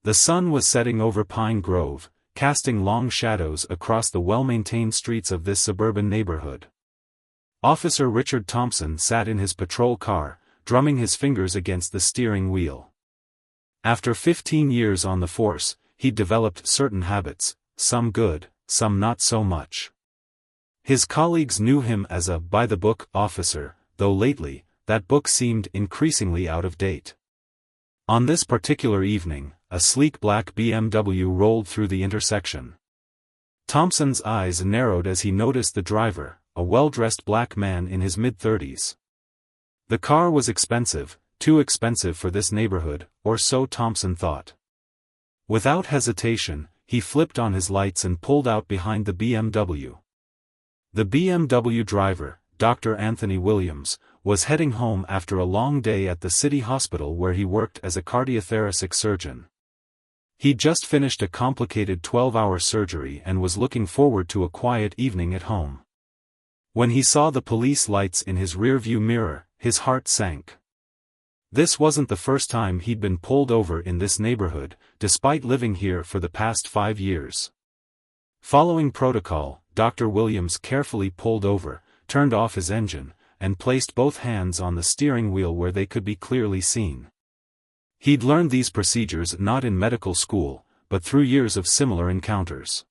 The sun was setting over Pine Grove, casting long shadows across the well-maintained streets of this suburban neighborhood. Officer Richard Thompson sat in his patrol car, drumming his fingers against the steering wheel. After 15 years on the force, he'd developed certain habits, some good, some not so much. His colleagues knew him as a by-the-book officer, though lately, that book seemed increasingly out of date. On this particular evening, a sleek black BMW rolled through the intersection. Thompson's eyes narrowed as he noticed the driver, a well-dressed black man in his mid-30s. The car was expensive, too expensive for this neighborhood, or so Thompson thought. Without hesitation, he flipped on his lights and pulled out behind the BMW. The BMW driver, Dr. Anthony Williams, was heading home after a long day at the city hospital where he worked as a cardiothoracic surgeon. He'd just finished a complicated 12-hour surgery and was looking forward to a quiet evening at home. When he saw the police lights in his rearview mirror, his heart sank. This wasn't the first time he'd been pulled over in this neighborhood, despite living here for the past 5 years. Following protocol, Dr. Williams carefully pulled over, turned off his engine, and placed both hands on the steering wheel where they could be clearly seen. He'd learned these procedures not in medical school, but through years of similar encounters.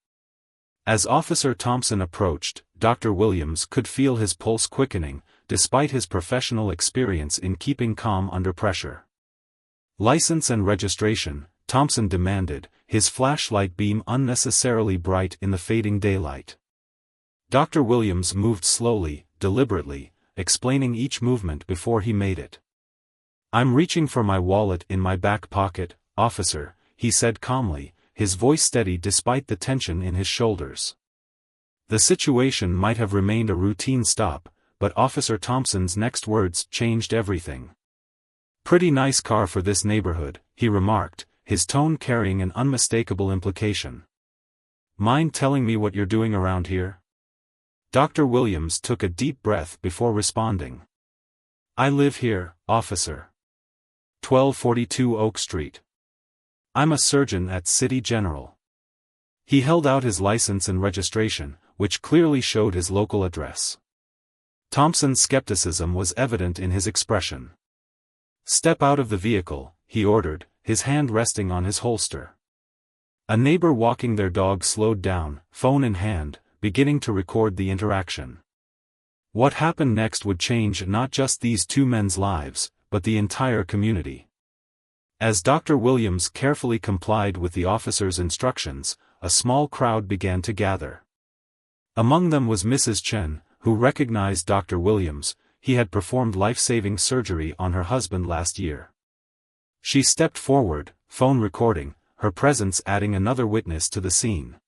As Officer Thompson approached, Dr. Williams could feel his pulse quickening, despite his professional experience in keeping calm under pressure. "License and registration," Thompson demanded, his flashlight beam unnecessarily bright in the fading daylight. Dr. Williams moved slowly, deliberately, explaining each movement before he made it. "I'm reaching for my wallet in my back pocket, officer," he said calmly, his voice steady despite the tension in his shoulders. The situation might have remained a routine stop, but Officer Thompson's next words changed everything. "Pretty nice car for this neighborhood," he remarked, his tone carrying an unmistakable implication. "Mind telling me what you're doing around here?" Dr. Williams took a deep breath before responding. "I live here, officer. 1242 Oak Street. I'm a surgeon at City General." He held out his license and registration, which clearly showed his local address. Thompson's skepticism was evident in his expression. "Step out of the vehicle," he ordered, his hand resting on his holster. A neighbor walking their dog slowed down, phone in hand, beginning to record the interaction. What happened next would change not just these two men's lives, but the entire community. As Dr. Williams carefully complied with the officer's instructions, a small crowd began to gather. Among them was Mrs. Chen, who recognized Dr. Williams. He had performed life-saving surgery on her husband last year. She stepped forward, phone recording, her presence adding another witness to the scene.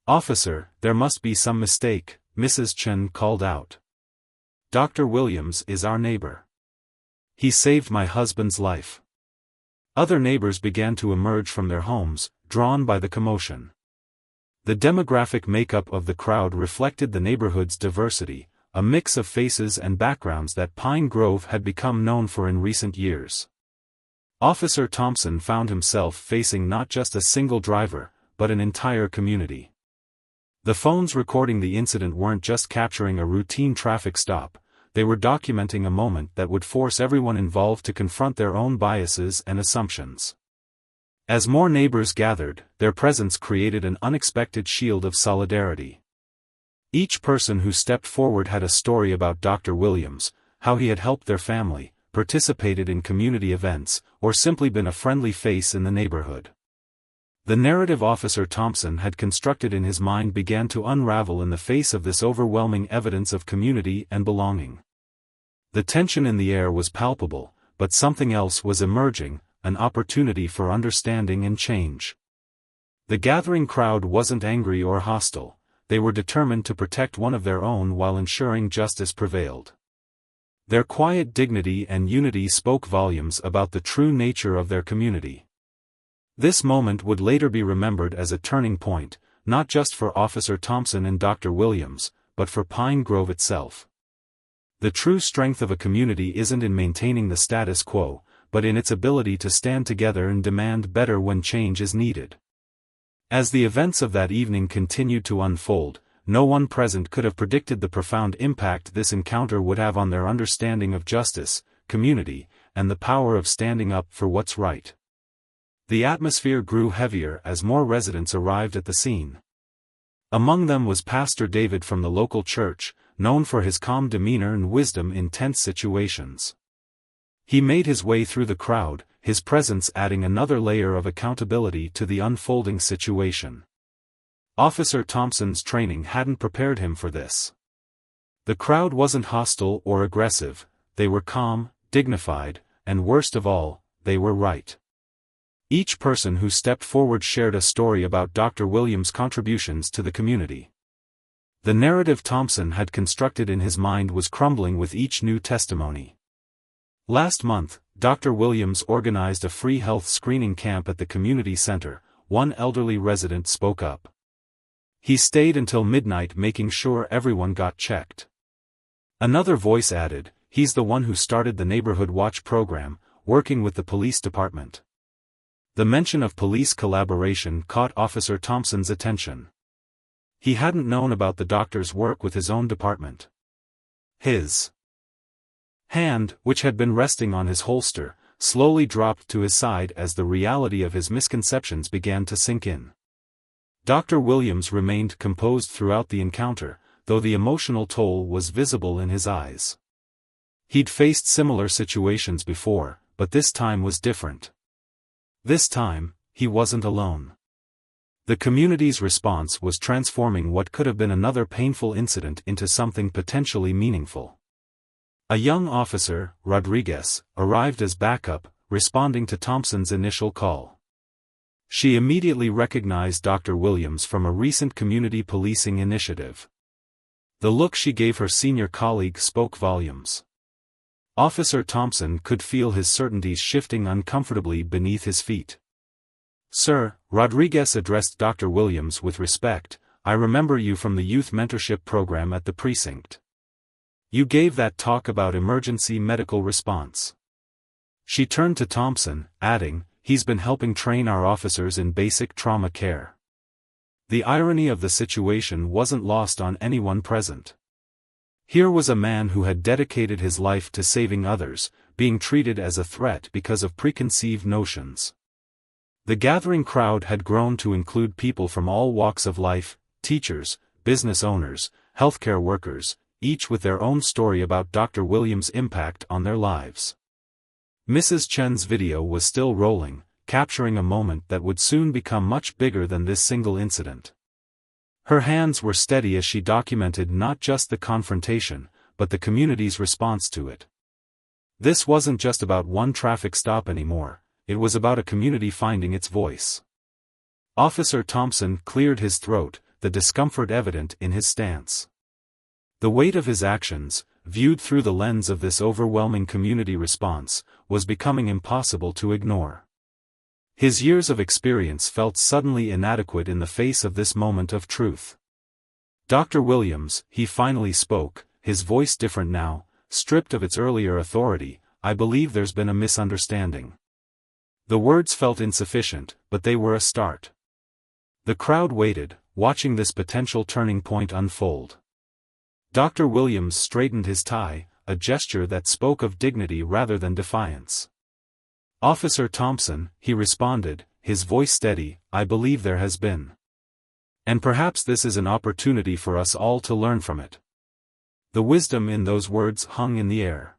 "Officer, there must be some mistake," Mrs. Chen called out. "Dr. Williams is our neighbor. He saved my husband's life." Other neighbors began to emerge from their homes, drawn by the commotion. The demographic makeup of the crowd reflected the neighborhood's diversity, a mix of faces and backgrounds that Pine Grove had become known for in recent years. Officer Thompson found himself facing not just a single driver, but an entire community. The phones recording the incident weren't just capturing a routine traffic stop, they were documenting a moment that would force everyone involved to confront their own biases and assumptions. As more neighbors gathered, their presence created an unexpected shield of solidarity. Each person who stepped forward had a story about Dr. Williams, how he had helped their family, participated in community events, or simply been a friendly face in the neighborhood. The narrative Officer Thompson had constructed in his mind began to unravel in the face of this overwhelming evidence of community and belonging. The tension in the air was palpable, but something else was emerging, an opportunity for understanding and change. The gathering crowd wasn't angry or hostile, they were determined to protect one of their own while ensuring justice prevailed. Their quiet dignity and unity spoke volumes about the true nature of their community. This moment would later be remembered as a turning point, not just for Officer Thompson and Dr. Williams, but for Pine Grove itself. The true strength of a community isn't in maintaining the status quo, but in its ability to stand together and demand better when change is needed. As the events of that evening continued to unfold, no one present could have predicted the profound impact this encounter would have on their understanding of justice, community, and the power of standing up for what's right. The atmosphere grew heavier as more residents arrived at the scene. Among them was Pastor David from the local church, known for his calm demeanor and wisdom in tense situations. He made his way through the crowd, his presence adding another layer of accountability to the unfolding situation. Officer Thompson's training hadn't prepared him for this. The crowd wasn't hostile or aggressive, they were calm, dignified, and worst of all, they were right. Each person who stepped forward shared a story about Dr. Williams' contributions to the community. The narrative Thompson had constructed in his mind was crumbling with each new testimony. Last month, Dr. Williams organized a free health screening camp at the community center. One elderly resident spoke up. He stayed until midnight making sure everyone got checked. Another voice added, "He's the one who started the Neighborhood Watch program, working with the police department." The mention of police collaboration caught Officer Thompson's attention. He hadn't known about the doctor's work with his own department. His hand, which had been resting on his holster, slowly dropped to his side as the reality of his misconceptions began to sink in. Dr. Williams remained composed throughout the encounter, though the emotional toll was visible in his eyes. He'd faced similar situations before, but this time was different. This time, he wasn't alone. The community's response was transforming what could have been another painful incident into something potentially meaningful. A young officer, Rodriguez, arrived as backup, responding to Thompson's initial call. She immediately recognized Dr. Williams from a recent community policing initiative. The look she gave her senior colleague spoke volumes. Officer Thompson could feel his certainties shifting uncomfortably beneath his feet. "Sir," Rodriguez addressed Dr. Williams with respect, "I remember you from the youth mentorship program at the precinct. You gave that talk about emergency medical response." She turned to Thompson, adding, "He's been helping train our officers in basic trauma care." The irony of the situation wasn't lost on anyone present. Here was a man who had dedicated his life to saving others, being treated as a threat because of preconceived notions. The gathering crowd had grown to include people from all walks of life, teachers, business owners, healthcare workers, each with their own story about Dr. Williams' impact on their lives. Mrs. Chen's video was still rolling, capturing a moment that would soon become much bigger than this single incident. Her hands were steady as she documented not just the confrontation, but the community's response to it. This wasn't just about one traffic stop anymore, it was about a community finding its voice. Officer Thompson cleared his throat, the discomfort evident in his stance. The weight of his actions, viewed through the lens of this overwhelming community response, was becoming impossible to ignore. His years of experience felt suddenly inadequate in the face of this moment of truth. "Dr. Williams," he finally spoke, his voice different now, stripped of its earlier authority, "I believe there's been a misunderstanding." The words felt insufficient, but they were a start. The crowd waited, watching this potential turning point unfold. Dr. Williams straightened his tie, a gesture that spoke of dignity rather than defiance. "Officer Thompson," he responded, his voice steady, "I believe there has been. And perhaps this is an opportunity for us all to learn from it." The wisdom in those words hung in the air.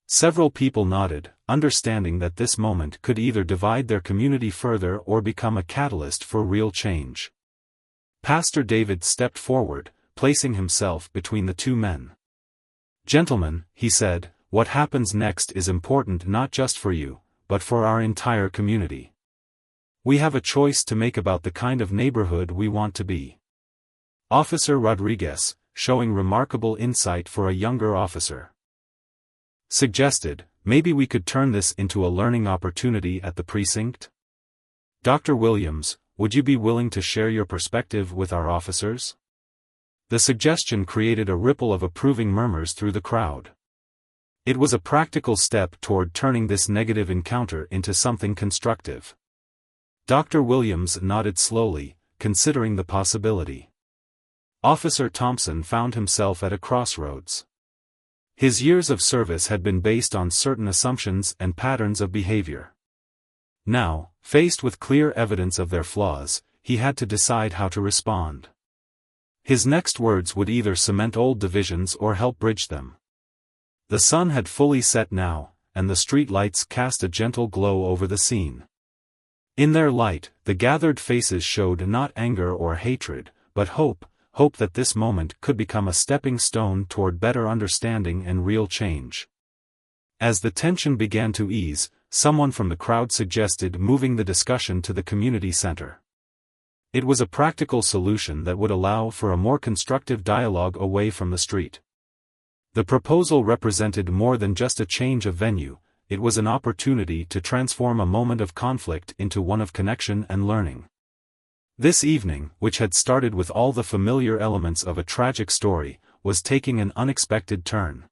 Several people nodded, understanding that this moment could either divide their community further or become a catalyst for real change. Pastor David stepped forward, placing himself between the two men. "Gentlemen," he said, "what happens next is important not just for you, but for our entire community. We have a choice to make about the kind of neighborhood we want to be." Officer Rodriguez, showing remarkable insight for a younger officer, suggested, "Maybe we could turn this into a learning opportunity at the precinct?" "Dr. Williams, would you be willing to share your perspective with our officers?" The suggestion created a ripple of approving murmurs through the crowd. It was a practical step toward turning this negative encounter into something constructive. Dr. Williams nodded slowly, considering the possibility. Officer Thompson found himself at a crossroads. His years of service had been based on certain assumptions and patterns of behavior. Now, faced with clear evidence of their flaws, he had to decide how to respond. His next words would either cement old divisions or help bridge them. The sun had fully set now, and the street lights cast a gentle glow over the scene. In their light, the gathered faces showed not anger or hatred, but hope that this moment could become a stepping stone toward better understanding and real change. As the tension began to ease, someone from the crowd suggested moving the discussion to the community center. It was a practical solution that would allow for a more constructive dialogue away from the street. The proposal represented more than just a change of venue, it was an opportunity to transform a moment of conflict into one of connection and learning. This evening, which had started with all the familiar elements of a tragic story, was taking an unexpected turn.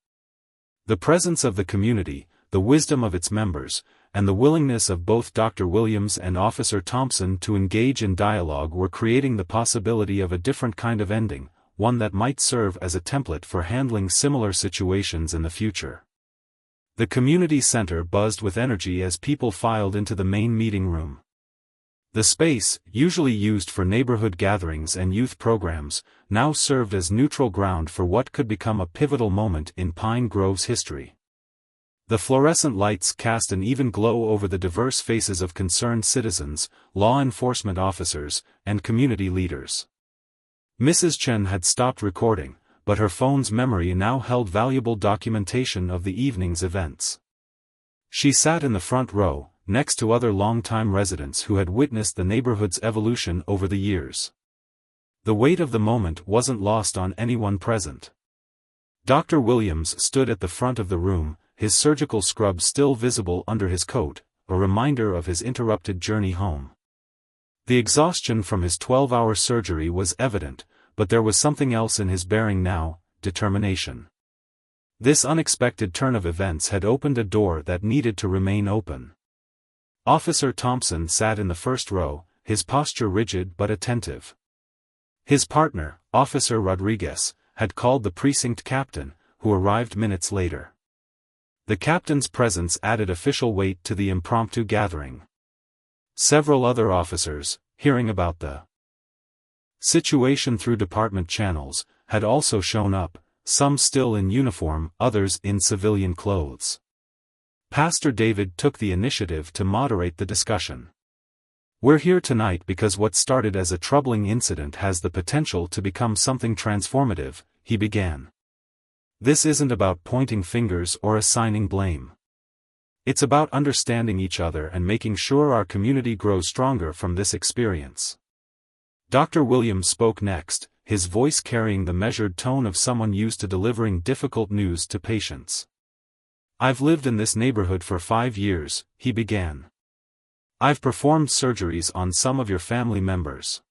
The presence of the community, the wisdom of its members, and the willingness of both Dr. Williams and Officer Thompson to engage in dialogue were creating the possibility of a different kind of ending, one that might serve as a template for handling similar situations in the future. The community center buzzed with energy as people filed into the main meeting room. The space, usually used for neighborhood gatherings and youth programs, now served as neutral ground for what could become a pivotal moment in Pine Grove's history. The fluorescent lights cast an even glow over the diverse faces of concerned citizens, law enforcement officers, and community leaders. Mrs. Chen had stopped recording, but her phone's memory now held valuable documentation of the evening's events. She sat in the front row, next to other longtime residents who had witnessed the neighborhood's evolution over the years. The weight of the moment wasn't lost on anyone present. Dr. Williams stood at the front of the room, his surgical scrub still visible under his coat, a reminder of his interrupted journey home. The exhaustion from his 12-hour surgery was evident, but there was something else in his bearing now: determination. This unexpected turn of events had opened a door that needed to remain open. Officer Thompson sat in the first row, his posture rigid but attentive. His partner, Officer Rodriguez, had called the precinct captain, who arrived minutes later. The captain's presence added official weight to the impromptu gathering. Several other officers, hearing about the situation through department channels, had also shown up, some still in uniform, others in civilian clothes. Pastor David took the initiative to moderate the discussion. "We're here tonight because what started as a troubling incident has the potential to become something transformative," he began. "This isn't about pointing fingers or assigning blame. It's about understanding each other and making sure our community grows stronger from this experience." Dr. Williams spoke next, his voice carrying the measured tone of someone used to delivering difficult news to patients. "I've lived in this neighborhood for 5 years," he began. "I've performed surgeries on some of your family members.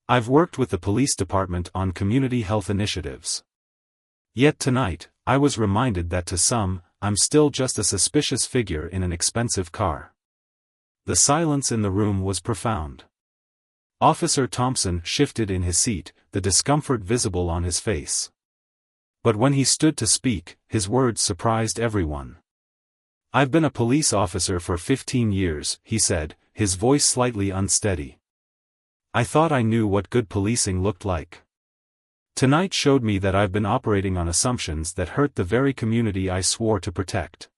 I've worked with the police department on community health initiatives. Yet tonight, I was reminded that to some, I'm still just a suspicious figure in an expensive car." The silence in the room was profound. Officer Thompson shifted in his seat, the discomfort visible on his face. But when he stood to speak, his words surprised everyone. "I've been a police officer for 15 years, he said, his voice slightly unsteady. "I thought I knew what good policing looked like. Tonight showed me that I've been operating on assumptions that hurt the very community I swore to protect."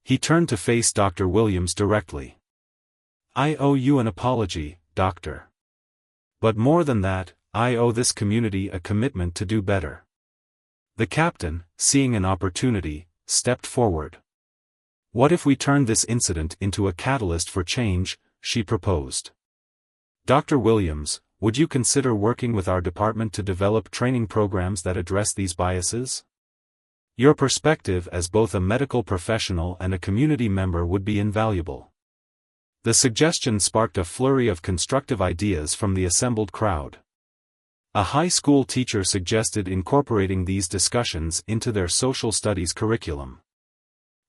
He turned to face Dr. Williams directly. "I owe you an apology, Doctor. But more than that, I owe this community a commitment to do better." The captain, seeing an opportunity, stepped forward. "What if we turned this incident into a catalyst for change?" she proposed. "Dr. Williams, would you consider working with our department to develop training programs that address these biases? Your perspective as both a medical professional and a community member would be invaluable." The suggestion sparked a flurry of constructive ideas from the assembled crowd. A high school teacher suggested incorporating these discussions into their social studies curriculum.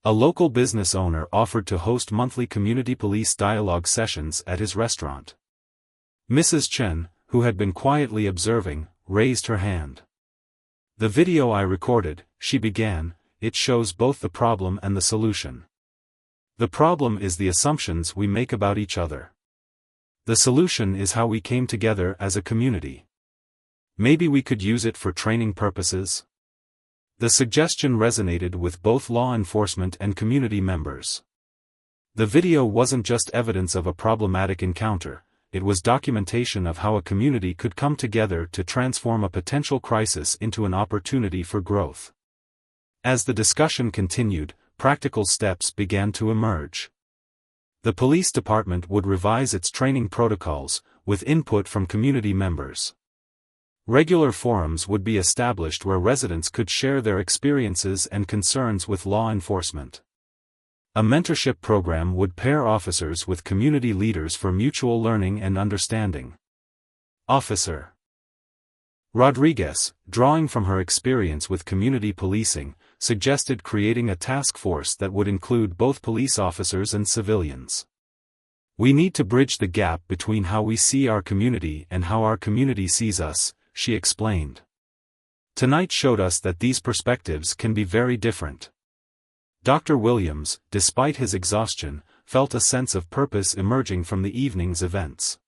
A local business owner offered to host monthly community police dialogue sessions at his restaurant. Mrs. Chen, who had been quietly observing, raised her hand. "The video I recorded," she began, "it shows both the problem and the solution. The problem is the assumptions we make about each other. The solution is how we came together as a community. Maybe we could use it for training purposes." The suggestion resonated with both law enforcement and community members. The video wasn't just evidence of a problematic encounter, it was documentation of how a community could come together to transform a potential crisis into an opportunity for growth. As the discussion continued, practical steps began to emerge. The police department would revise its training protocols, with input from community members. Regular forums would be established where residents could share their experiences and concerns with law enforcement. A mentorship program would pair officers with community leaders for mutual learning and understanding. Officer Rodriguez, drawing from her experience with community policing, suggested creating a task force that would include both police officers and civilians. "We need to bridge the gap between how we see our community and how our community sees us," she explained. "Tonight showed us that these perspectives can be very different." Dr. Williams, despite his exhaustion, felt a sense of purpose emerging from the evening's events.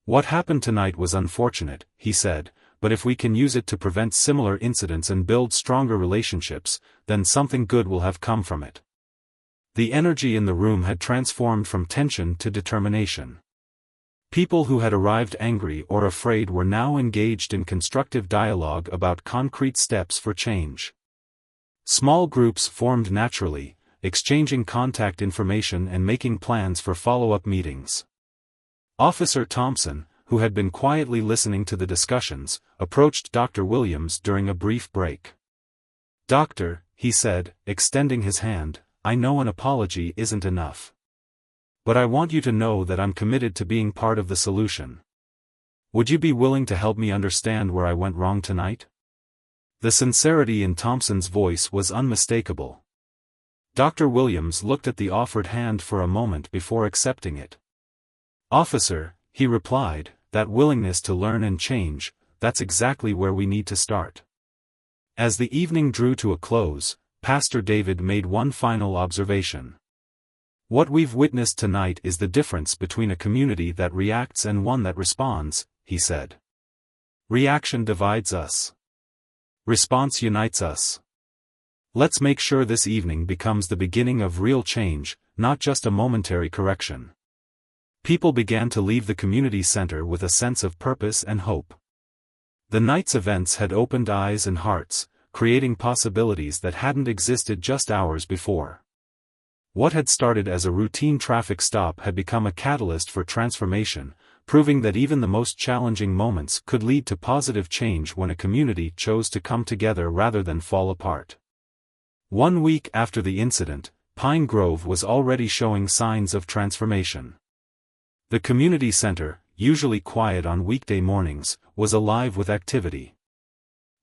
"What happened tonight was unfortunate," he said, "but if we can use it to prevent similar incidents and build stronger relationships, then something good will have come from it." The energy in the room had transformed from tension to determination. People who had arrived angry or afraid were now engaged in constructive dialogue about concrete steps for change. Small groups formed naturally, exchanging contact information and making plans for follow-up meetings. Officer Thompson, who had been quietly listening to the discussions, approached Dr. Williams during a brief break. "Doctor," he said, extending his hand, "I know an apology isn't enough. But I want you to know that I'm committed to being part of the solution. Would you be willing to help me understand where I went wrong tonight?" The sincerity in Thompson's voice was unmistakable. Dr. Williams looked at the offered hand for a moment before accepting it. "Officer," he replied, "that willingness to learn and change, that's exactly where we need to start." As the evening drew to a close, Pastor David made one final observation. "What we've witnessed tonight is the difference between a community that reacts and one that responds," he said. "Reaction divides us. Response unites us. Let's make sure this evening becomes the beginning of real change, not just a momentary correction." People began to leave the community center with a sense of purpose and hope. The night's events had opened eyes and hearts, creating possibilities that hadn't existed just hours before. What had started as a routine traffic stop had become a catalyst for transformation, proving that even the most challenging moments could lead to positive change when a community chose to come together rather than fall apart. 1 week after the incident, Pine Grove was already showing signs of transformation. The community center, usually quiet on weekday mornings, was alive with activity.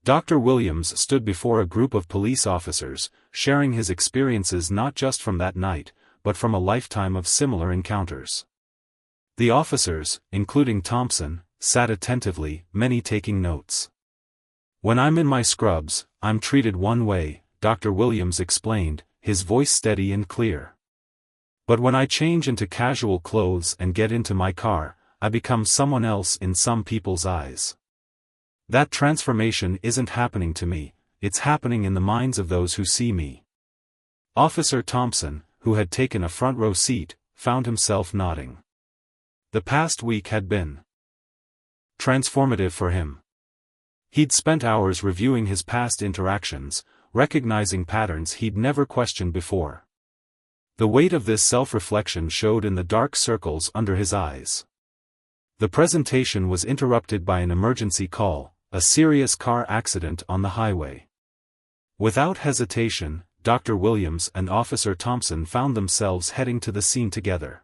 Dr. Williams stood before a group of police officers, sharing his experiences not just from that night, but from a lifetime of similar encounters. The officers, including Thompson, sat attentively, many taking notes. "When I'm in my scrubs, I'm treated one way," Dr. Williams explained, his voice steady and clear. "But when I change into casual clothes and get into my car, I become someone else in some people's eyes. That transformation isn't happening to me, it's happening in the minds of those who see me." Officer Thompson, who had taken a front row seat, found himself nodding. The past week had been transformative for him. He'd spent hours reviewing his past interactions, recognizing patterns he'd never questioned before. The weight of this self-reflection showed in the dark circles under his eyes. The presentation was interrupted by an emergency call, a serious car accident on the highway. Without hesitation, Dr. Williams and Officer Thompson found themselves heading to the scene together.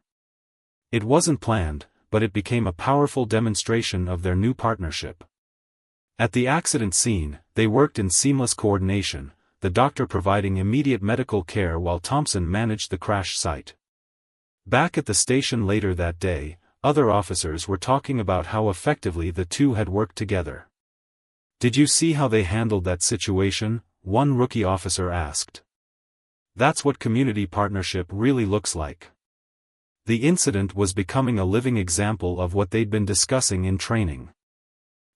It wasn't planned, but it became a powerful demonstration of their new partnership. At the accident scene, they worked in seamless coordination, the doctor providing immediate medical care while Thompson managed the crash site. Back at the station later that day, other officers were talking about how effectively the two had worked together. "Did you see how they handled that situation?" one rookie officer asked. "That's what community partnership really looks like." The incident was becoming a living example of what they'd been discussing in training.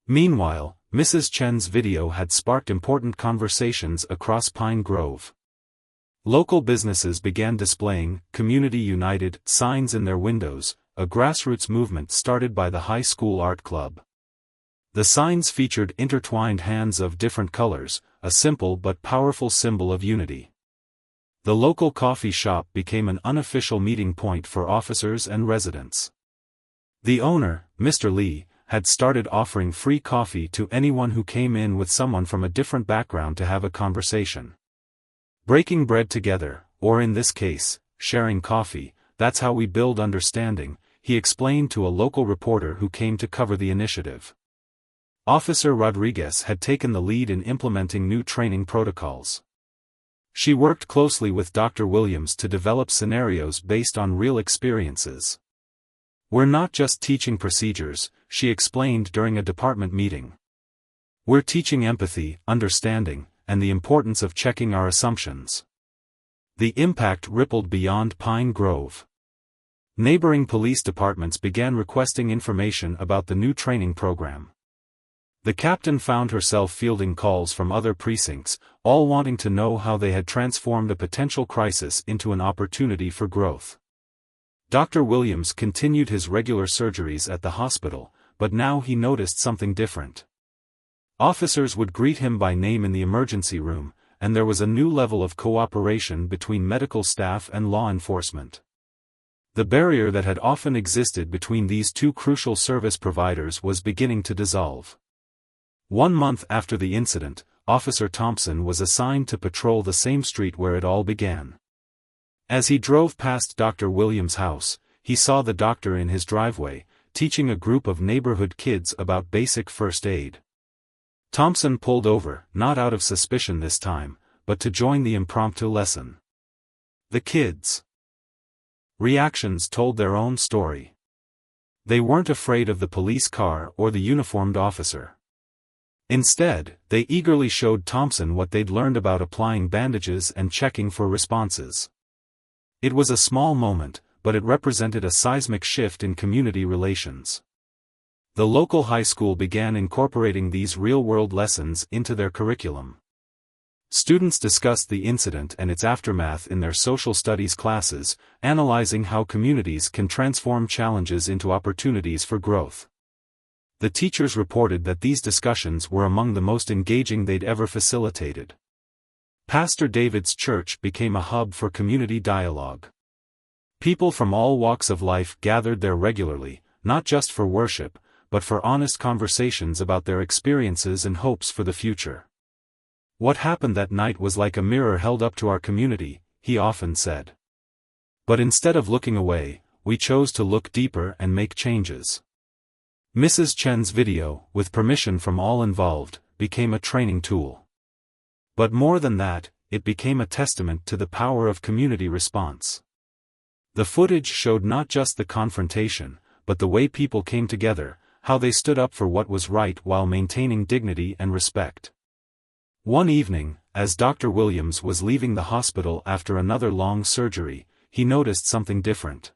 Meanwhile, Mrs. Chen's video had sparked important conversations across Pine Grove. Local businesses began displaying "Community United" signs in their windows, a grassroots movement started by the high school art club. The signs featured intertwined hands of different colors, a simple but powerful symbol of unity. The local coffee shop became an unofficial meeting point for officers and residents. The owner, Mr. Lee, had started offering free coffee to anyone who came in with someone from a different background to have a conversation. "Breaking bread together, or in this case, sharing coffee, that's how we build understanding," he explained to a local reporter who came to cover the initiative. Officer Rodriguez had taken the lead in implementing new training protocols. She worked closely with Dr. Williams to develop scenarios based on real experiences. "We're not just teaching procedures," she explained during a department meeting. "We're teaching empathy, understanding, and the importance of checking our assumptions." The impact rippled beyond Pine Grove. Neighboring police departments began requesting information about the new training program. The captain found herself fielding calls from other precincts, all wanting to know how they had transformed a potential crisis into an opportunity for growth. Dr. Williams continued his regular surgeries at the hospital, but now he noticed something different. Officers would greet him by name in the emergency room, and there was a new level of cooperation between medical staff and law enforcement. The barrier that had often existed between these two crucial service providers was beginning to dissolve. 1 month after the incident, Officer Thompson was assigned to patrol the same street where it all began. As he drove past Dr. Williams' house, he saw the doctor in his driveway, teaching a group of neighborhood kids about basic first aid. Thompson pulled over, not out of suspicion this time, but to join the impromptu lesson. The kids' reactions told their own story. They weren't afraid of the police car or the uniformed officer. Instead, they eagerly showed Thompson what they'd learned about applying bandages and checking for responses. It was a small moment, but it represented a seismic shift in community relations. The local high school began incorporating these real-world lessons into their curriculum. Students discussed the incident and its aftermath in their social studies classes, analyzing how communities can transform challenges into opportunities for growth. The teachers reported that these discussions were among the most engaging they'd ever facilitated. Pastor David's church became a hub for community dialogue. People from all walks of life gathered there regularly, not just for worship, but for honest conversations about their experiences and hopes for the future. "What happened that night was like a mirror held up to our community," he often said. "But instead of looking away, we chose to look deeper and make changes." Mrs. Chen's video, with permission from all involved, became a training tool. But more than that, it became a testament to the power of community response. The footage showed not just the confrontation, but the way people came together, how they stood up for what was right while maintaining dignity and respect. One evening, as Dr. Williams was leaving the hospital after another long surgery, he noticed something different.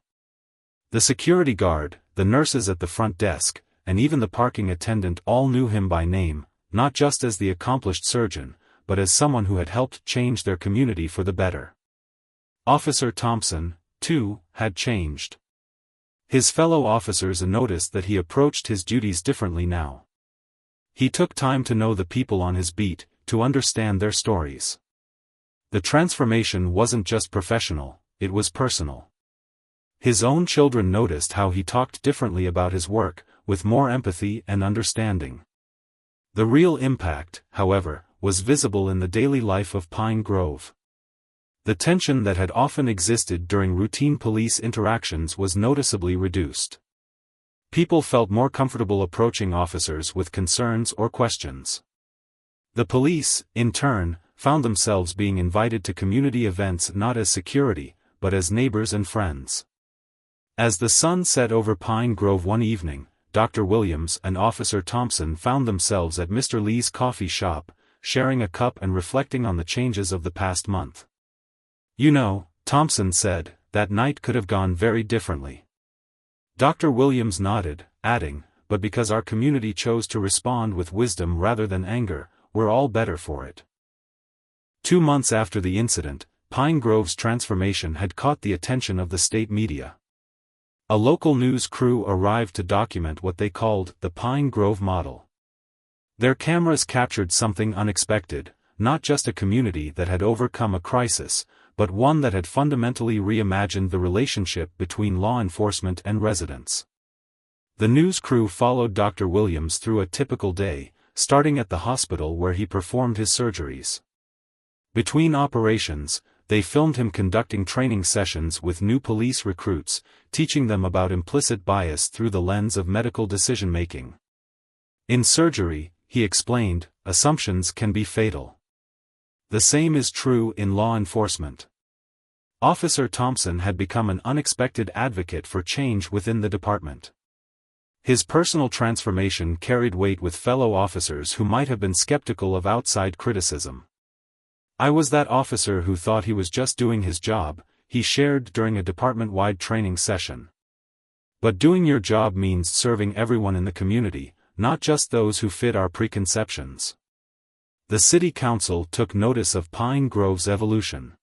The security guard, the nurses at the front desk, and even the parking attendant all knew him by name, not just as the accomplished surgeon, but as someone who had helped change their community for the better. Officer Thompson, too, had changed. His fellow officers noticed that he approached his duties differently now. He took time to know the people on his beat, to understand their stories. The transformation wasn't just professional, it was personal. His own children noticed how he talked differently about his work, with more empathy and understanding. The real impact, however, was visible in the daily life of Pine Grove. The tension that had often existed during routine police interactions was noticeably reduced. People felt more comfortable approaching officers with concerns or questions. The police, in turn, found themselves being invited to community events not as security, but as neighbors and friends. As the sun set over Pine Grove one evening, Dr. Williams and Officer Thompson found themselves at Mr. Lee's coffee shop, sharing a cup and reflecting on the changes of the past month. "You know," Thompson said, "that night could have gone very differently." Dr. Williams nodded, adding, "But because our community chose to respond with wisdom rather than anger, we're all better for it." 2 months after the incident, Pine Grove's transformation had caught the attention of the state media. A local news crew arrived to document what they called the Pine Grove model. Their cameras captured something unexpected, not just a community that had overcome a crisis, but one that had fundamentally reimagined the relationship between law enforcement and residents. The news crew followed Dr. Williams through a typical day, starting at the hospital where he performed his surgeries. Between operations, they filmed him conducting training sessions with new police recruits, teaching them about implicit bias through the lens of medical decision-making. "In surgery," he explained, "assumptions can be fatal. The same is true in law enforcement." Officer Thompson had become an unexpected advocate for change within the department. His personal transformation carried weight with fellow officers who might have been skeptical of outside criticism. "I was that officer who thought he was just doing his job," he shared during a department-wide training session. "But doing your job means serving everyone in the community, not just those who fit our preconceptions." The city council took notice of Pine Grove's evolution.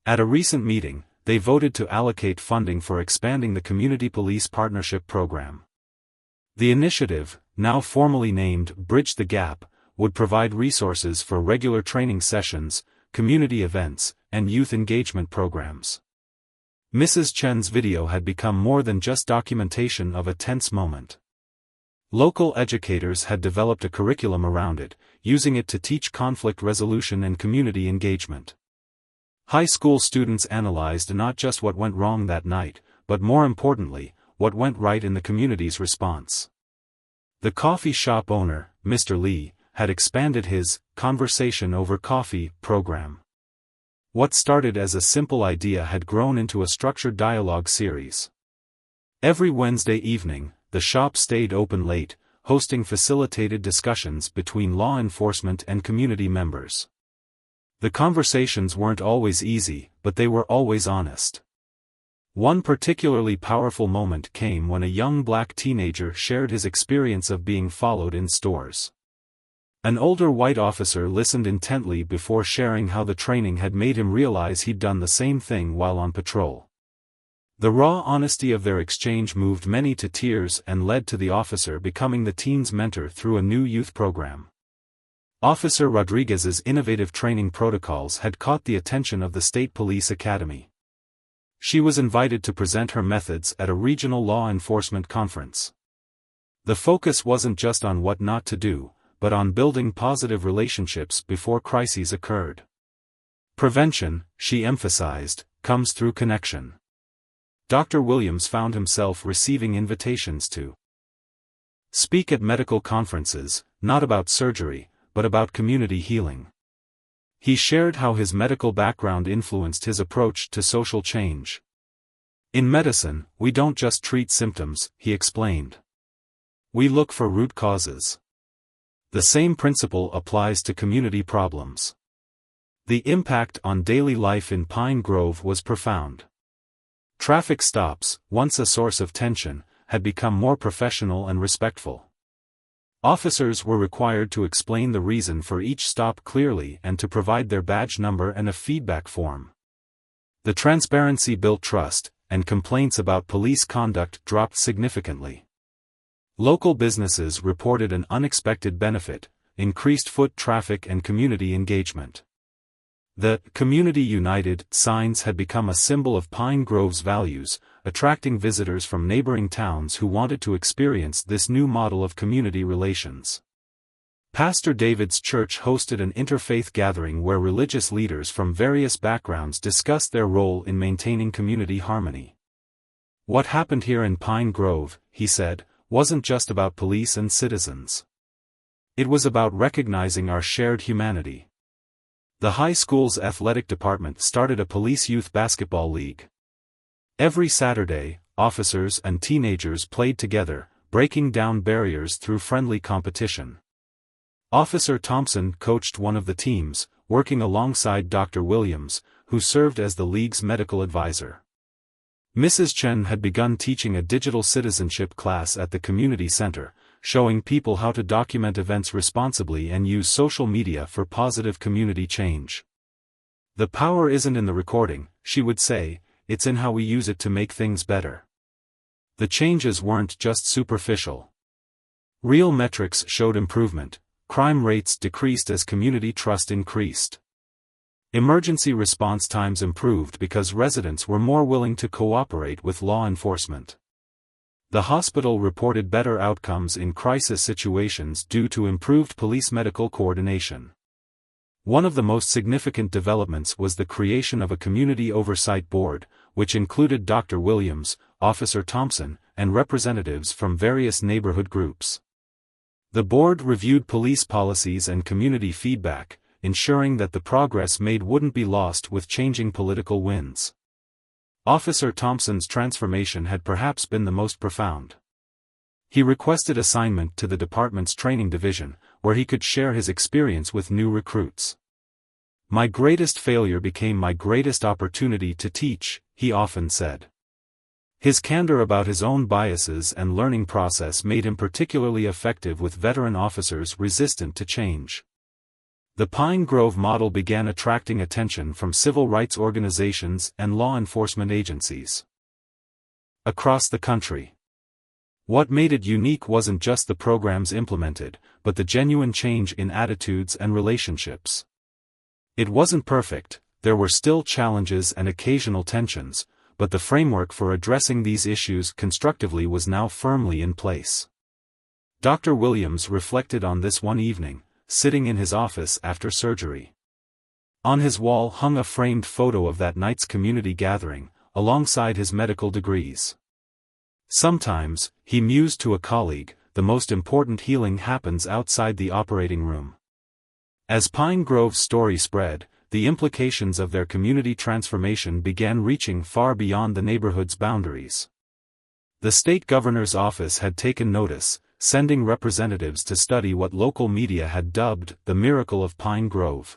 At a recent meeting, they voted to allocate funding for expanding the Community Police Partnership Program. The initiative, now formally named Bridge the Gap, would provide resources for regular training sessions, community events, and youth engagement programs. Mrs. Chen's video had become more than just documentation of a tense moment. Local educators had developed a curriculum around it, using it to teach conflict resolution and community engagement. High school students analyzed not just what went wrong that night, but more importantly, what went right in the community's response. The coffee shop owner, Mr. Lee, had expanded his "Conversation over Coffee" program. What started as a simple idea had grown into a structured dialogue series. Every Wednesday evening, the shop stayed open late, hosting facilitated discussions between law enforcement and community members. The conversations weren't always easy, but they were always honest. One particularly powerful moment came when a young black teenager shared his experience of being followed in stores. An older white officer listened intently before sharing how the training had made him realize he'd done the same thing while on patrol. The raw honesty of their exchange moved many to tears and led to the officer becoming the teen's mentor through a new youth program. Officer Rodriguez's innovative training protocols had caught the attention of the State Police Academy. She was invited to present her methods at a regional law enforcement conference. The focus wasn't just on what not to do, but on building positive relationships before crises occurred. Prevention, she emphasized, comes through connection. Dr. Williams found himself receiving invitations to speak at medical conferences, not about surgery, but about community healing. He shared how his medical background influenced his approach to social change. "In medicine, we don't just treat symptoms," he explained. "We look for root causes." The same principle applies to community problems. The impact on daily life in Pine Grove was profound. Traffic stops, once a source of tension, had become more professional and respectful. Officers were required to explain the reason for each stop clearly and to provide their badge number and a feedback form. The transparency built trust, and complaints about police conduct dropped significantly. Local businesses reported an unexpected benefit: increased foot traffic and community engagement. The "Community United" signs had become a symbol of Pine Grove's values, attracting visitors from neighboring towns who wanted to experience this new model of community relations. Pastor David's church hosted an interfaith gathering where religious leaders from various backgrounds discussed their role in maintaining community harmony. What happened here in Pine Grove, he said, wasn't just about police and citizens. It was about recognizing our shared humanity. The high school's athletic department started a police youth basketball league. Every Saturday, officers and teenagers played together, breaking down barriers through friendly competition. Officer Thompson coached one of the teams, working alongside Dr. Williams, who served as the league's medical advisor. Mrs. Chen had begun teaching a digital citizenship class at the community center, showing people how to document events responsibly and use social media for positive community change. The power isn't in the recording, she would say, it's in how we use it to make things better. The changes weren't just superficial. Real metrics showed improvement. Crime rates decreased as community trust increased. Emergency response times improved because residents were more willing to cooperate with law enforcement. The hospital reported better outcomes in crisis situations due to improved police medical coordination. One of the most significant developments was the creation of a community oversight board, which included Dr. Williams, Officer Thompson, and representatives from various neighborhood groups. The board reviewed police policies and community feedback, ensuring that the progress made wouldn't be lost with changing political winds. Officer Thompson's transformation had perhaps been the most profound. He requested assignment to the department's training division, where he could share his experience with new recruits. "My greatest failure became my greatest opportunity to teach," he often said. His candor about his own biases and learning process made him particularly effective with veteran officers resistant to change. The Pine Grove model began attracting attention from civil rights organizations and law enforcement agencies across the country. What made it unique wasn't just the programs implemented, but the genuine change in attitudes and relationships. It wasn't perfect, there were still challenges and occasional tensions, but the framework for addressing these issues constructively was now firmly in place. Dr. Williams reflected on this one evening, sitting in his office after surgery. On his wall hung a framed photo of that night's community gathering, alongside his medical degrees. Sometimes, he mused to a colleague, the most important healing happens outside the operating room. As Pine Grove's story spread, the implications of their community transformation began reaching far beyond the neighborhood's boundaries. The state governor's office had taken notice, sending representatives to study what local media had dubbed the miracle of Pine Grove.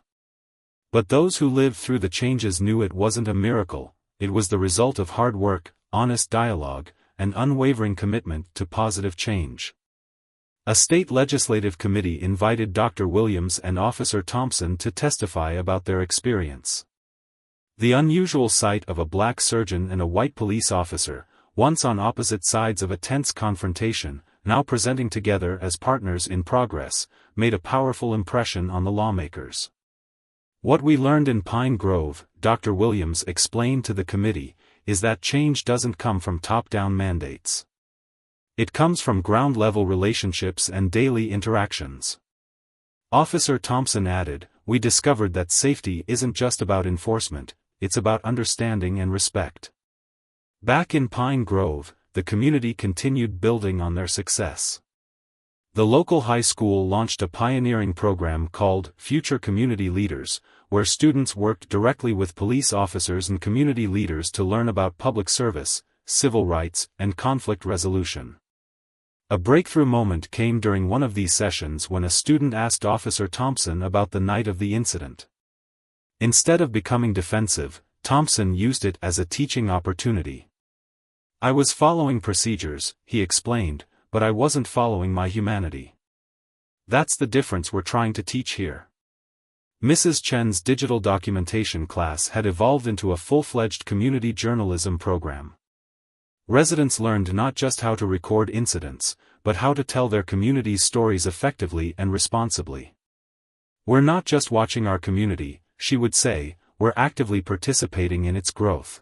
But those who lived through the changes knew it wasn't a miracle, it was the result of hard work, honest dialogue, and unwavering commitment to positive change. A state legislative committee invited Dr. Williams and Officer Thompson to testify about their experience. The unusual sight of a black surgeon and a white police officer, once on opposite sides of a tense confrontation, now presenting together as partners in progress, made a powerful impression on the lawmakers. "What we learned in Pine Grove," Dr. Williams explained to the committee, "is that change doesn't come from top-down mandates. It comes from ground-level relationships and daily interactions." Officer Thompson added, "We discovered that safety isn't just about enforcement, it's about understanding and respect." Back in Pine Grove, the community continued building on their success. The local high school launched a pioneering program called Future Community Leaders, where students worked directly with police officers and community leaders to learn about public service, civil rights, and conflict resolution. A breakthrough moment came during one of these sessions when a student asked Officer Thompson about the night of the incident. Instead of becoming defensive, Thompson used it as a teaching opportunity. "I was following procedures," he explained, "but I wasn't following my humanity. That's the difference we're trying to teach here." Mrs. Chen's digital documentation class had evolved into a full-fledged community journalism program. Residents learned not just how to record incidents, but how to tell their community's stories effectively and responsibly. "We're not just watching our community," she would say, "we're actively participating in its growth."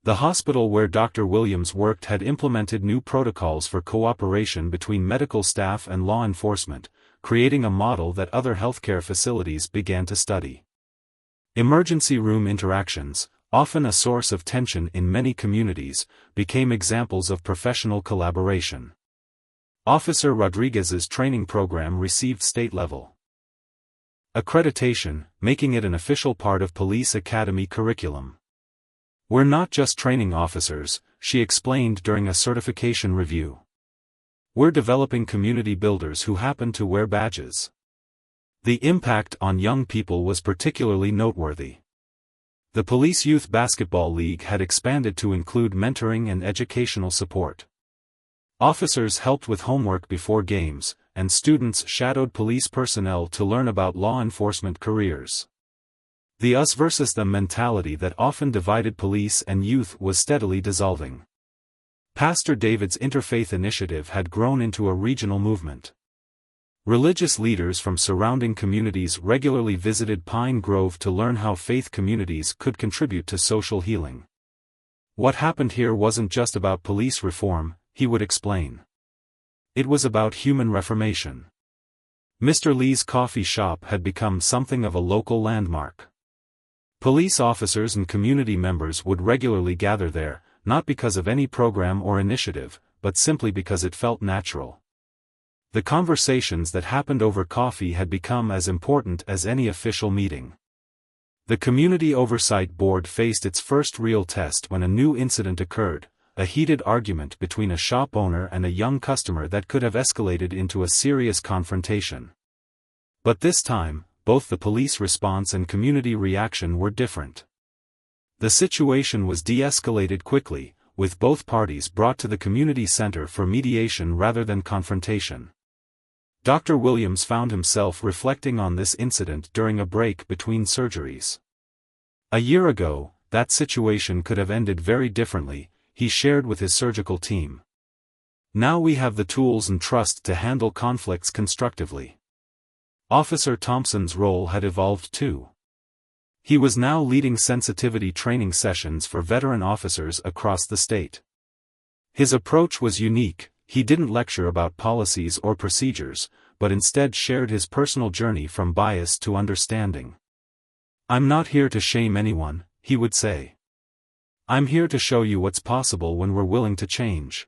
The hospital where Dr. Williams worked had implemented new protocols for cooperation between medical staff and law enforcement, creating a model that other healthcare facilities began to study. Emergency room interactions, often a source of tension in many communities, became examples of professional collaboration. Officer Rodriguez's training program received state-level accreditation, making it an official part of police academy curriculum. "We're not just training officers," she explained during a certification review. "We're developing community builders who happen to wear badges." The impact on young people was particularly noteworthy. The Police Youth Basketball League had expanded to include mentoring and educational support. Officers helped with homework before games, and students shadowed police personnel to learn about law enforcement careers. The us versus them mentality that often divided police and youth was steadily dissolving. Pastor David's interfaith initiative had grown into a regional movement. Religious leaders from surrounding communities regularly visited Pine Grove to learn how faith communities could contribute to social healing. "What happened here wasn't just about police reform," he would explain. "It was about human reformation." Mr. Lee's coffee shop had become something of a local landmark. Police officers and community members would regularly gather there, not because of any program or initiative, but simply because it felt natural. The conversations that happened over coffee had become as important as any official meeting. The Community Oversight Board faced its first real test when a new incident occurred, a heated argument between a shop owner and a young customer that could have escalated into a serious confrontation. But this time, both the police response and community reaction were different. The situation was de-escalated quickly, with both parties brought to the community center for mediation rather than confrontation. Dr. Williams found himself reflecting on this incident during a break between surgeries. "A year ago, that situation could have ended very differently," he shared with his surgical team. "Now we have the tools and trust to handle conflicts constructively." Officer Thompson's role had evolved too. He was now leading sensitivity training sessions for veteran officers across the state. His approach was unique. He didn't lecture about policies or procedures, but instead shared his personal journey from bias to understanding. "I'm not here to shame anyone," he would say. "I'm here to show you what's possible when we're willing to change."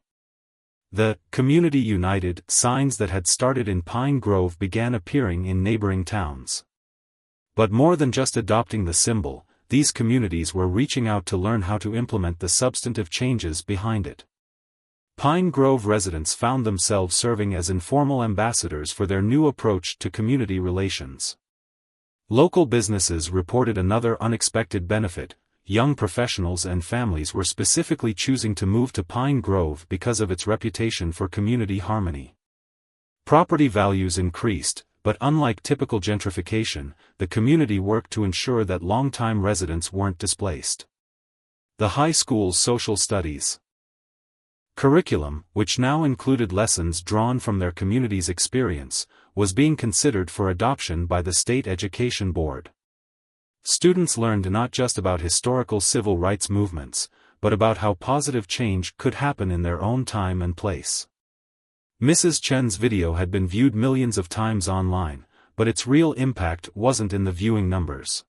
The "Community United" signs that had started in Pine Grove began appearing in neighboring towns. But more than just adopting the symbol, these communities were reaching out to learn how to implement the substantive changes behind it. Pine Grove residents found themselves serving as informal ambassadors for their new approach to community relations. Local businesses reported another unexpected benefit. Young professionals and families were specifically choosing to move to Pine Grove because of its reputation for community harmony. Property values increased, but unlike typical gentrification, the community worked to ensure that long-time residents weren't displaced. The high school's social studies curriculum, which now included lessons drawn from their community's experience, was being considered for adoption by the State Education Board. Students learned not just about historical civil rights movements, but about how positive change could happen in their own time and place. Mrs. Chen's video had been viewed millions of times online, but its real impact wasn't in the viewing numbers.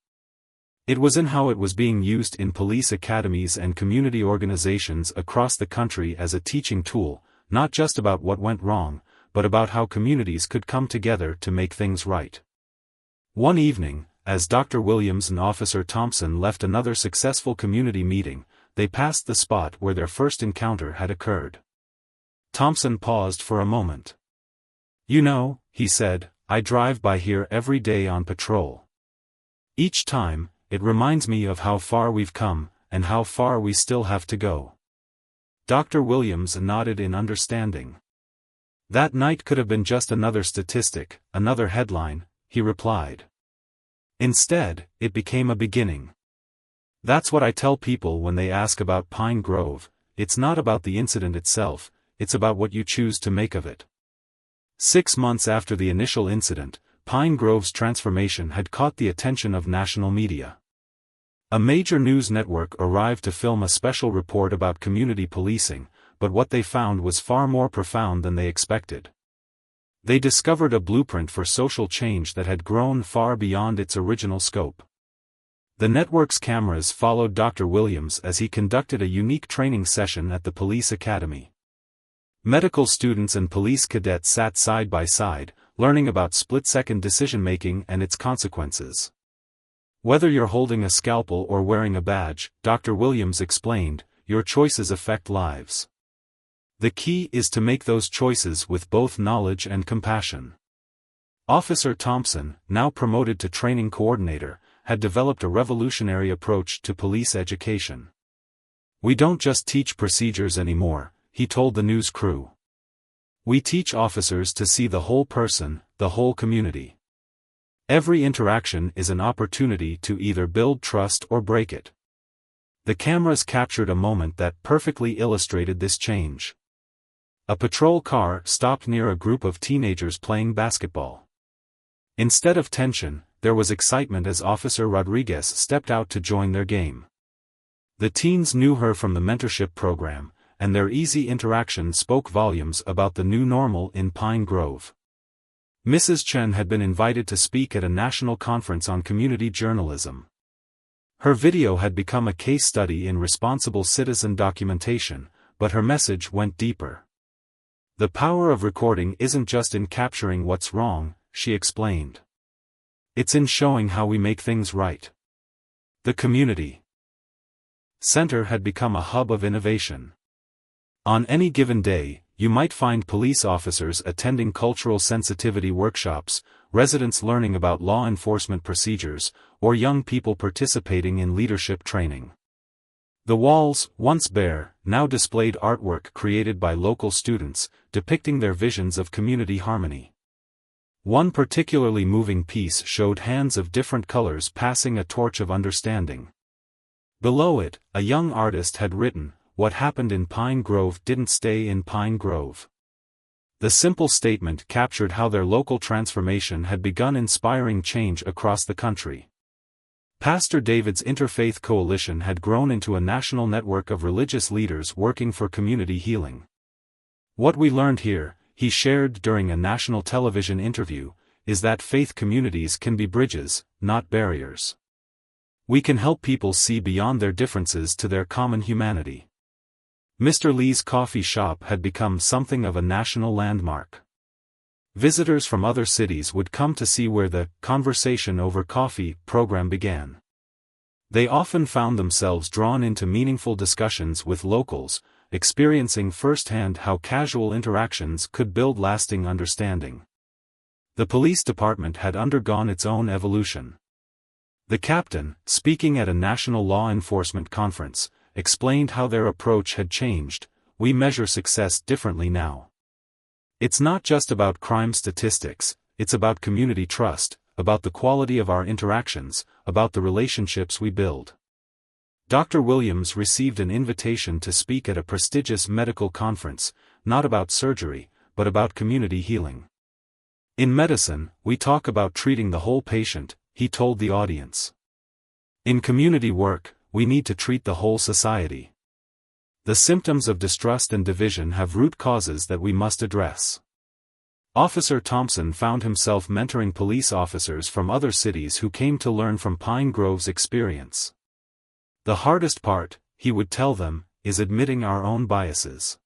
It was in how it was being used in police academies and community organizations across the country as a teaching tool, not just about what went wrong, but about how communities could come together to make things right. One evening, as Dr. Williams and Officer Thompson left another successful community meeting, they passed the spot where their first encounter had occurred. Thompson paused for a moment. "You know," he said, "I drive by here every day on patrol. Each time, it reminds me of how far we've come, and how far we still have to go." Dr. Williams nodded in understanding. "That night could have been just another statistic, another headline," he replied. "Instead, it became a beginning. That's what I tell people when they ask about Pine Grove. It's not about the incident itself, it's about what you choose to make of it." 6 months after the initial incident, Pine Grove's transformation had caught the attention of national media. A major news network arrived to film a special report about community policing, but what they found was far more profound than they expected. They discovered a blueprint for social change that had grown far beyond its original scope. The network's cameras followed Dr. Williams as he conducted a unique training session at the police academy. Medical students and police cadets sat side by side, learning about split-second decision-making and its consequences. Whether you're holding a scalpel or wearing a badge, Dr. Williams explained, your choices affect lives. The key is to make those choices with both knowledge and compassion. Officer Thompson, now promoted to training coordinator, had developed a revolutionary approach to police education. We don't just teach procedures anymore, he told the news crew. We teach officers to see the whole person, the whole community. Every interaction is an opportunity to either build trust or break it. The cameras captured a moment that perfectly illustrated this change. A patrol car stopped near a group of teenagers playing basketball. Instead of tension, there was excitement as Officer Rodriguez stepped out to join their game. The teens knew her from the mentorship program, and their easy interaction spoke volumes about the new normal in Pine Grove. Mrs. Chen had been invited to speak at a national conference on community journalism. Her video had become a case study in responsible citizen documentation, but her message went deeper. The power of recording isn't just in capturing what's wrong, she explained. It's in showing how we make things right. The community center had become a hub of innovation. On any given day, you might find police officers attending cultural sensitivity workshops, residents learning about law enforcement procedures, or young people participating in leadership training. The walls, once bare, now displayed artwork created by local students, depicting their visions of community harmony. One particularly moving piece showed hands of different colors passing a torch of understanding. Below it, a young artist had written, "What happened in Pine Grove didn't stay in Pine Grove." The simple statement captured how their local transformation had begun inspiring change across the country. Pastor David's Interfaith Coalition had grown into a national network of religious leaders working for community healing. What we learned here, he shared during a national television interview, is that faith communities can be bridges, not barriers. We can help people see beyond their differences to their common humanity. Mr. Lee's coffee shop had become something of a national landmark. Visitors from other cities would come to see where the Conversation Over Coffee program began. They often found themselves drawn into meaningful discussions with locals, experiencing firsthand how casual interactions could build lasting understanding. The police department had undergone its own evolution. The captain, speaking at a national law enforcement conference, explained how their approach had changed. We measure success differently now. It's not just about crime statistics, it's about community trust, about the quality of our interactions, about the relationships we build. Dr. Williams received an invitation to speak at a prestigious medical conference, not about surgery, but about community healing. In medicine, we talk about treating the whole patient, he told the audience. In community work, we need to treat the whole society. The symptoms of distrust and division have root causes that we must address. Officer Thompson found himself mentoring police officers from other cities who came to learn from Pine Grove's experience. The hardest part, he would tell them, is admitting our own biases.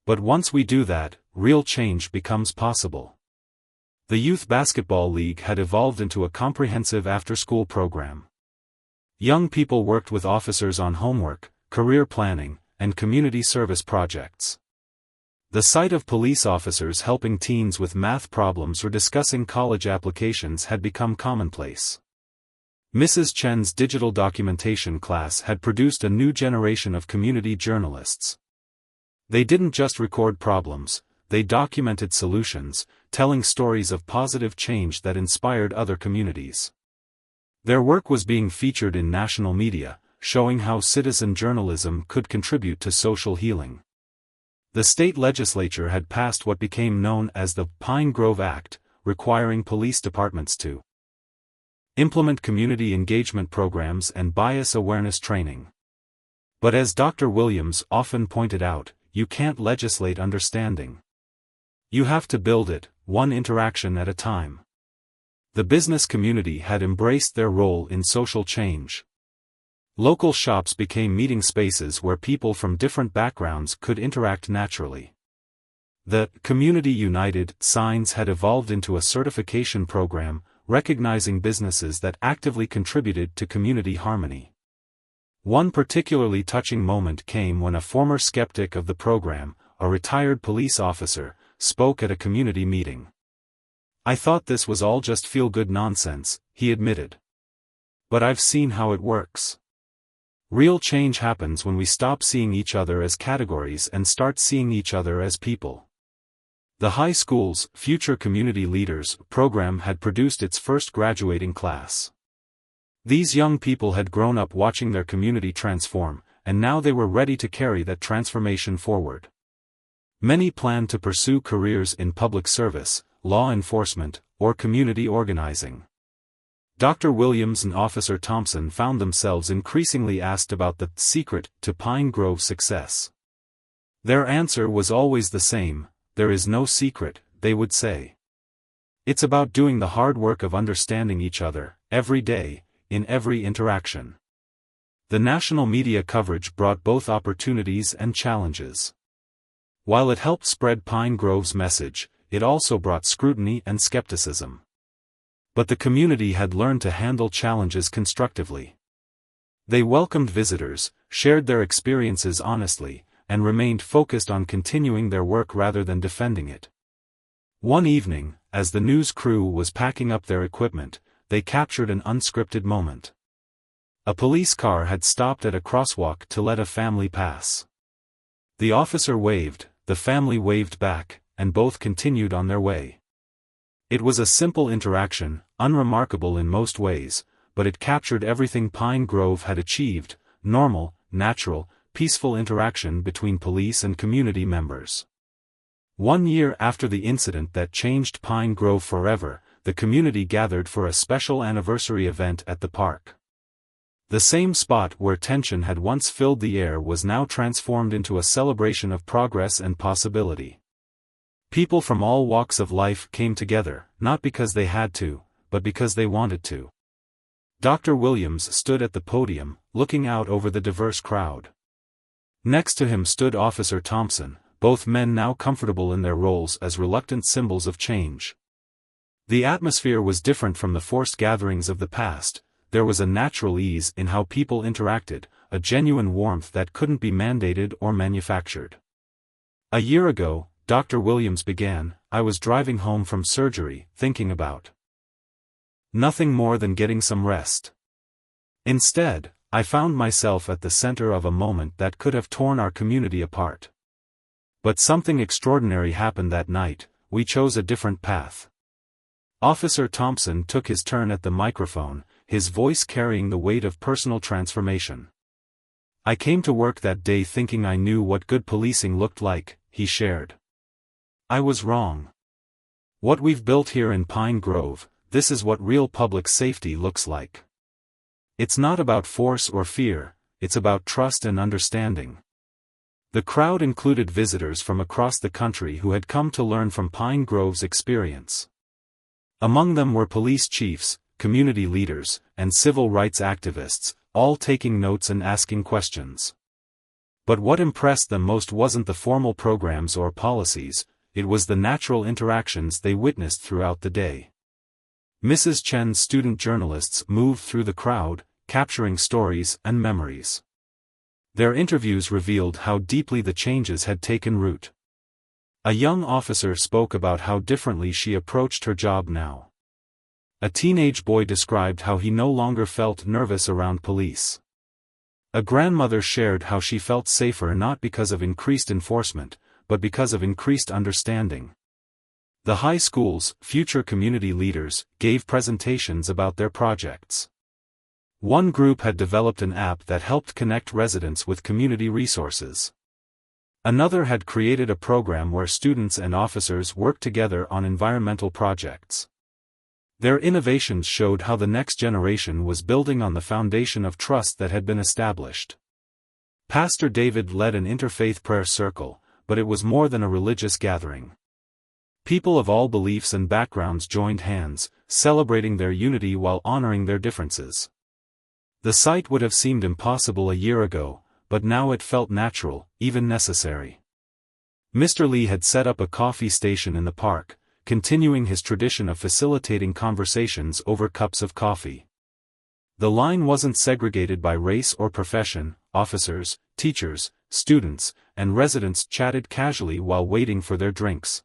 But once we do that, real change becomes possible. The Youth Basketball League had evolved into a comprehensive after-school program. Young people worked with officers on homework, career planning, and community service projects. The sight of police officers helping teens with math problems or discussing college applications had become commonplace. Mrs. Chen's digital documentation class had produced a new generation of community journalists. They didn't just record problems, they documented solutions, telling stories of positive change that inspired other communities. Their work was being featured in national media, showing how citizen journalism could contribute to social healing. The state legislature had passed what became known as the Pine Grove Act, requiring police departments to implement community engagement programs and bias awareness training. But as Dr. Williams often pointed out, you can't legislate understanding. You have to build it, one interaction at a time. The business community had embraced their role in social change. Local shops became meeting spaces where people from different backgrounds could interact naturally. The Community United signs had evolved into a certification program, recognizing businesses that actively contributed to community harmony. One particularly touching moment came when a former skeptic of the program, a retired police officer, spoke at a community meeting. "I thought this was all just feel-good nonsense," he admitted. "But I've seen how it works. Real change happens when we stop seeing each other as categories and start seeing each other as people." The high school's Future Community Leaders program had produced its first graduating class. These young people had grown up watching their community transform, and now they were ready to carry that transformation forward. Many planned to pursue careers in public service, law enforcement, or community organizing. Dr. Williams and Officer Thompson found themselves increasingly asked about the secret to Pine Grove's success. Their answer was always the same: "There is no secret," they would say. "It's about doing the hard work of understanding each other, every day, in every interaction." The national media coverage brought both opportunities and challenges. While it helped spread Pine Grove's message, it also brought scrutiny and skepticism. But the community had learned to handle challenges constructively. They welcomed visitors, shared their experiences honestly, and remained focused on continuing their work rather than defending it. One evening, as the news crew was packing up their equipment, they captured an unscripted moment. A police car had stopped at a crosswalk to let a family pass. The officer waved, the family waved back, and both continued on their way. It was a simple interaction, unremarkable in most ways, but it captured everything Pine Grove had achieved: normal, natural, peaceful interaction between police and community members. 1 year after the incident that changed Pine Grove forever, the community gathered for a special anniversary event at the park. The same spot where tension had once filled the air was now transformed into a celebration of progress and possibility. People from all walks of life came together, not because they had to, but because they wanted to. Dr. Williams stood at the podium, looking out over the diverse crowd. Next to him stood Officer Thompson, both men now comfortable in their roles as reluctant symbols of change. The atmosphere was different from the forced gatherings of the past. There was a natural ease in how people interacted, a genuine warmth that couldn't be mandated or manufactured. "A year ago," Dr. Williams began, "I was driving home from surgery, thinking about nothing more than getting some rest. Instead, I found myself at the center of a moment that could have torn our community apart. But something extraordinary happened that night. We chose a different path." Officer Thompson took his turn at the microphone, his voice carrying the weight of personal transformation. "I came to work that day thinking I knew what good policing looked like," he shared. "I was wrong. What we've built here in Pine Grove, this is what real public safety looks like. It's not about force or fear, it's about trust and understanding." The crowd included visitors from across the country who had come to learn from Pine Grove's experience. Among them were police chiefs, community leaders, and civil rights activists, all taking notes and asking questions. But what impressed them most wasn't the formal programs or policies, it was the natural interactions they witnessed throughout the day. Mrs. Chen's student journalists moved through the crowd, capturing stories and memories. Their interviews revealed how deeply the changes had taken root. A young officer spoke about how differently she approached her job now. A teenage boy described how he no longer felt nervous around police. A grandmother shared how she felt safer not because of increased enforcement, but because of increased understanding. The high school's Future Community Leaders gave presentations about their projects. One group had developed an app that helped connect residents with community resources. Another had created a program where students and officers worked together on environmental projects. Their innovations showed how the next generation was building on the foundation of trust that had been established. Pastor David led an interfaith prayer circle, but it was more than a religious gathering. People of all beliefs and backgrounds joined hands, celebrating their unity while honoring their differences. The sight would have seemed impossible a year ago, but now it felt natural, even necessary. Mr. Lee had set up a coffee station in the park, continuing his tradition of facilitating conversations over cups of coffee. The line wasn't segregated by race or profession. Officers, teachers, students, and residents chatted casually while waiting for their drinks.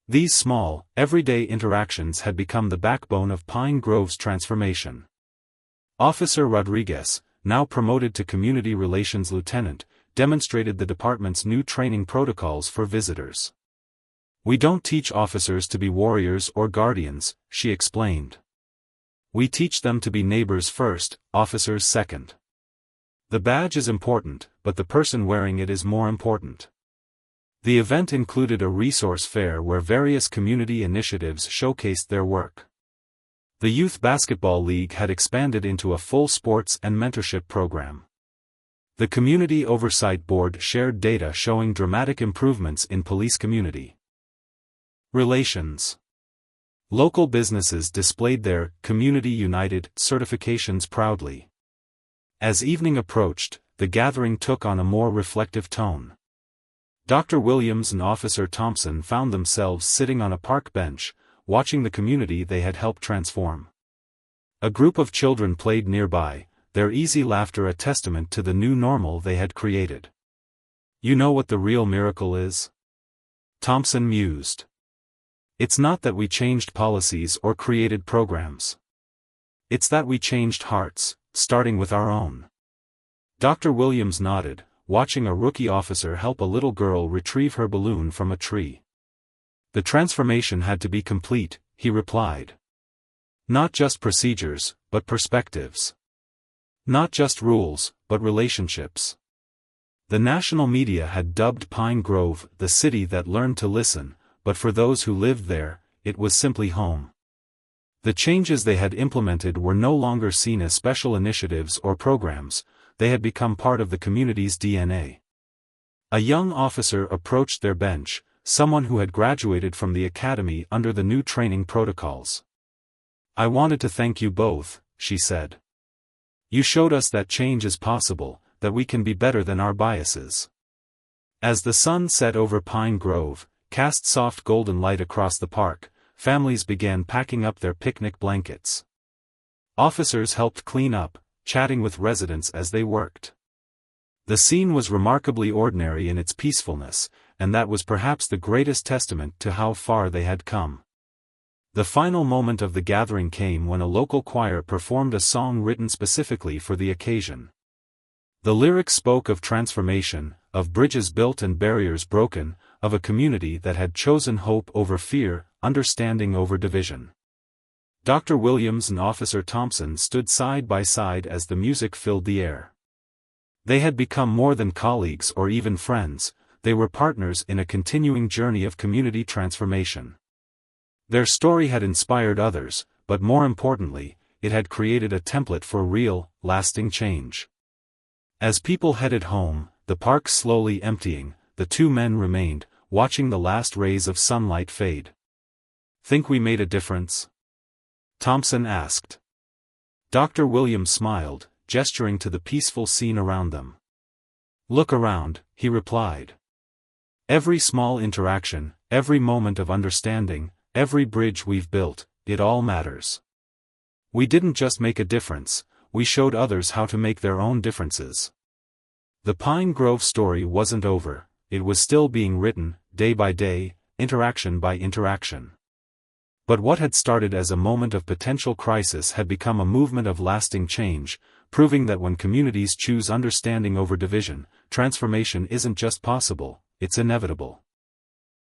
These small, everyday interactions had become the backbone of Pine Grove's transformation. Officer Rodriguez, now promoted to Community Relations Lieutenant, demonstrated the department's new training protocols for visitors. "We don't teach officers to be warriors or guardians," she explained. "We teach them to be neighbors first, officers second. The badge is important, but the person wearing it is more important." The event included a resource fair where various community initiatives showcased their work. The Youth Basketball League had expanded into a full sports and mentorship program. The Community Oversight Board shared data showing dramatic improvements in police community relations. Local businesses displayed their Community United certifications proudly. As evening approached, the gathering took on a more reflective tone. Dr. Williams and Officer Thompson found themselves sitting on a park bench, watching the community they had helped transform. A group of children played nearby, their easy laughter a testament to the new normal they had created. "You know what the real miracle is?" Thompson mused. "It's not that we changed policies or created programs. It's that we changed hearts, starting with our own." Dr. Williams nodded, watching a rookie officer help a little girl retrieve her balloon from a tree. "The transformation had to be complete," he replied. "Not just procedures, but perspectives. Not just rules, but relationships." The national media had dubbed Pine Grove the city that learned to listen, but for those who lived there, it was simply home. The changes they had implemented were no longer seen as special initiatives or programs. They had become part of the community's DNA. A young officer approached their bench, someone who had graduated from the academy under the new training protocols. "I wanted to thank you both," she said. "You showed us that change is possible, that we can be better than our biases." As the sun set over Pine Grove, cast soft golden light across the park, families began packing up their picnic blankets. Officers helped clean up, chatting with residents as they worked. The scene was remarkably ordinary in its peacefulness, and that was perhaps the greatest testament to how far they had come. The final moment of the gathering came when a local choir performed a song written specifically for the occasion. The lyrics spoke of transformation, of bridges built and barriers broken, of a community that had chosen hope over fear, understanding over division. Dr. Williams and Officer Thompson stood side by side as the music filled the air. They had become more than colleagues or even friends, they were partners in a continuing journey of community transformation. Their story had inspired others, but more importantly, it had created a template for real, lasting change. As people headed home, the park slowly emptying, the two men remained, watching the last rays of sunlight fade. "Think we made a difference?" Thompson asked. Dr. Williams smiled, gesturing to the peaceful scene around them. "Look around," he replied. "Every small interaction, every moment of understanding, every bridge we've built, it all matters. We didn't just make a difference, we showed others how to make their own differences." The Pine Grove story wasn't over, it was still being written, day by day, interaction by interaction. But what had started as a moment of potential crisis had become a movement of lasting change, proving that when communities choose understanding over division, transformation isn't just possible, it's inevitable.